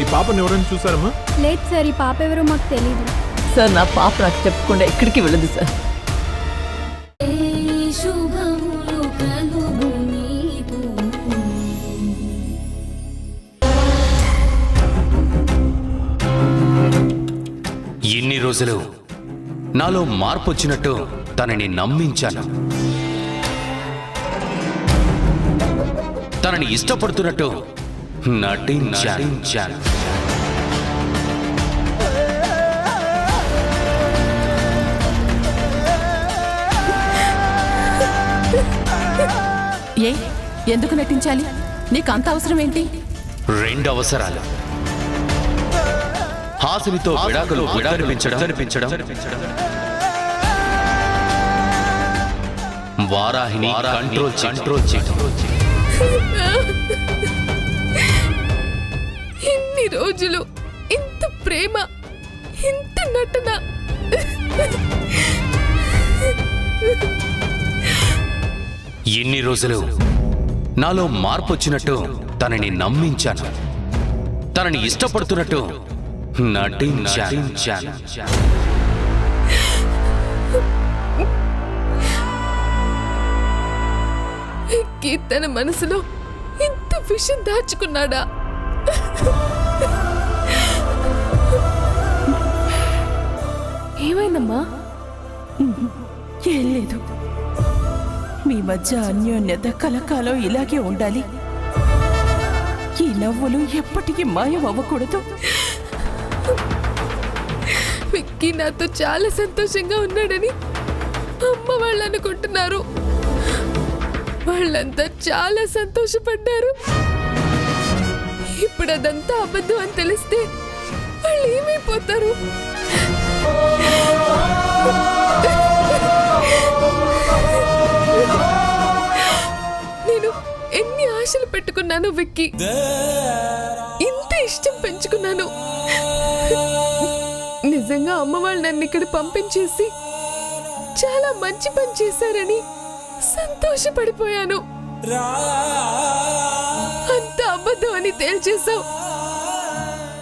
ఈ పాపను ఎవరైనా చూసారమ్మా? లేదు సార్, ఈ పాప ఎవరో మాకు తెలీదు సార్. నా పాప నాకు చెప్పకుండా ఎక్కడికి వెళ్ళదు సార్. ఇన్ని రోజులు నాలో మార్పు వచ్చినట్టు తనని నమ్మించాను, తనని ఇష్టపడుతున్నట్టు నటించాను. ఎందుకు నటించాలి? నీకు అంత అవసరం ఏంటి? 2 అవసరాలు. హాసినితో విడాకులు విడాకుపించడం, వారాహిని కంట్రోల్ చేయడం. ఇన్ని రోజులు ఇంత ప్రేమ, ఇంత నటన. ఇన్ని రోజులు నాలో మార్పు వచ్చినట్టు తనని నమ్మించాను, తనని ఇష్టపడుతున్నట్టు నటించాను. తన మనసులో ఇంత విషయం దాచుకున్నాడా? ఏమైందమ్మా? ఏం లేదు. మీ మధ్య అన్యోన్యత కలకాలం ఇలాగే ఉండాలి. ఈ నవ్వులు ఎప్పటికీ మాయం అవ్వకూడదు. విక్కీ నాతో చాలా సంతోషంగా ఉన్నాడని అమ్మ వాళ్ళు అనుకుంటున్నారు. వాళ్ళంతా చాలా సంతోషపడ్డారు. ఇప్పుడు అదంతా అబద్ధం అని తెలిస్తే వాళ్ళు ఏమైపోతారు? నేను ఎన్ని ఆశలు పెట్టుకున్నాను విక్కీ, ఇంత ఇష్టం పెంచుకున్నాను. నిజంగా అమ్మ వాళ్ళు నన్ను ఇక్కడ పంపించేసి చాలా మంచి పని చేశారని సంతోషపడిపోయాను. అంత అబద్ధం అని తేల్చేశావు,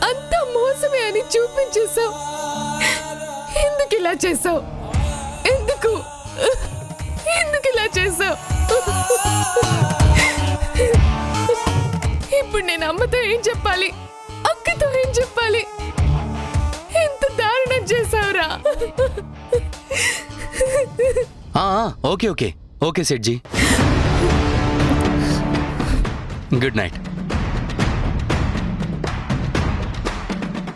అంత మోసమే అని చూపించేశావు. ఎందుకు ఇలా చేశావు? ఎందుకు ఇలా చేశావు? ఇప్పుడు నేను అమ్మతో ఏం చెప్పాలి? అక్కతో ఏం చెప్పాలి? ఎంత దారుణం చేశావురా! Okay Sethji, good night.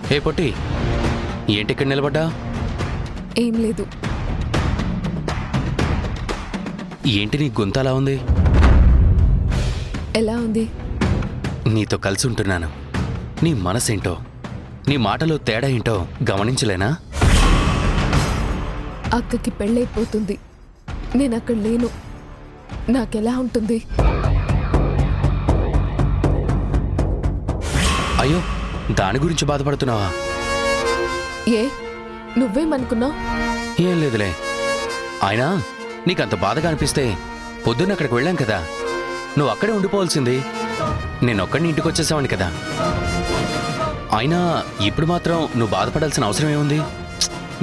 Hey పొట్టి, ఏంటి ఇక్కడ నిలబడ్డా? ఏం లేదు. ఏంటి నీ గొంత అలా ఉంది? ఎలా ఉంది? నీతో కలిసి ఉంటున్నాను. నీ మనసేంటో, నీ మాటలో తేడా ఏంటో గమనించలేనా? అక్కకి పెళ్ళైపోతుంది, నేను అక్కడ లేను. నాకెలా ఉంటుంది? అయ్యో, దాని గురించి బాధపడుతున్నావా? ఏ, నువ్వేమనుకున్నావు? ఏం లేదులే. అయినా నీకంత బాధగా అనిపిస్తే పొద్దున్న అక్కడికి వెళ్ళాం కదా, నువ్వు అక్కడే ఉండిపోవాల్సింది. నేనొక్కడిని ఇంటికి వచ్చేసావాని కదా. అయినా ఇప్పుడు మాత్రం నువ్వు బాధపడాల్సిన అవసరం ఏముంది?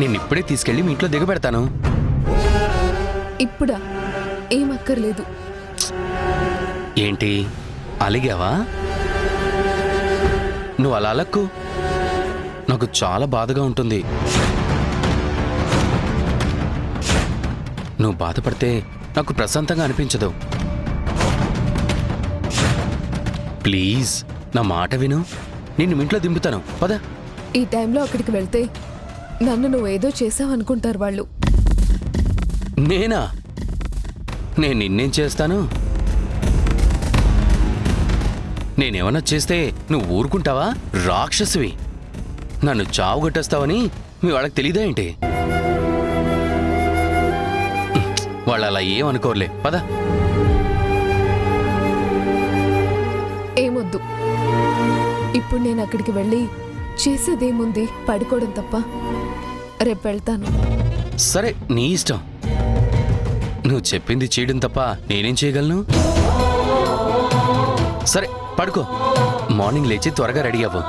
నేను ఇప్పుడే తీసుకెళ్ళి మీ ఇంట్లో దిగబెడతాను. ఇప్పుడా? ఏం అక్కర్లేదు. ఏంటి అలిగావా? నువ్వు అలా అలక్కు, నాకు చాలా బాధగా ఉంటుంది. నువ్వు బాధపడితే నాకు ప్రశాంతంగా అనిపించదు. ప్లీజ్ నా మాట విను, నిన్ను ఇంట్లో దింపుతాను, పద. ఈ టైంలో అక్కడికి వెళ్తే నన్ను నువ్వేదో చేసావనుకుంటారు వాళ్ళు. నేనా? నేను నిన్నేం చేస్తాను? నేనేమన్నా చేస్తే నువ్వు ఊరుకుంటావా? రాక్షసివి, నన్ను చావు కొట్టేస్తావని మీ వాళ్ళకి తెలీదా ఏంటి? వాళ్ళు అలా ఏమనుకోర్లే, పద. ఏమొద్దు. ఇప్పుడు నేను అక్కడికి వెళ్ళి చేసేదేముంది? పడుకోవడం తప్ప. రేపు వెళ్తాను. సరే, నీ ఇష్టం. నువ్వు చెప్పింది చేయడం తప్ప నేనేం చేయగలను? సరే పడుకో, మార్నింగ్ లేచి త్వరగా రెడీ అవ్వు.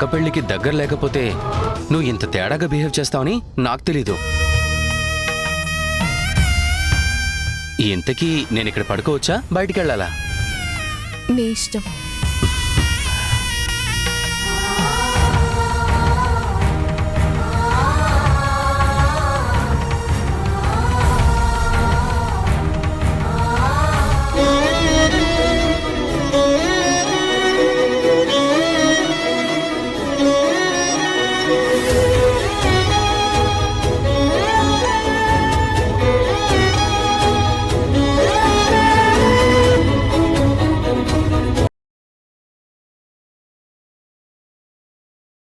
అక్క పెళ్లికి దగ్గర లేకపోతే నువ్వు ఇంత తేడాగా బిహేవ్ చేస్తావని నాకు తెలీదు. ఇంతకీ నేను ఇక్కడ పడుకోవచ్చా, బయటికి వెళ్ళాలా? నీ ఇష్టం.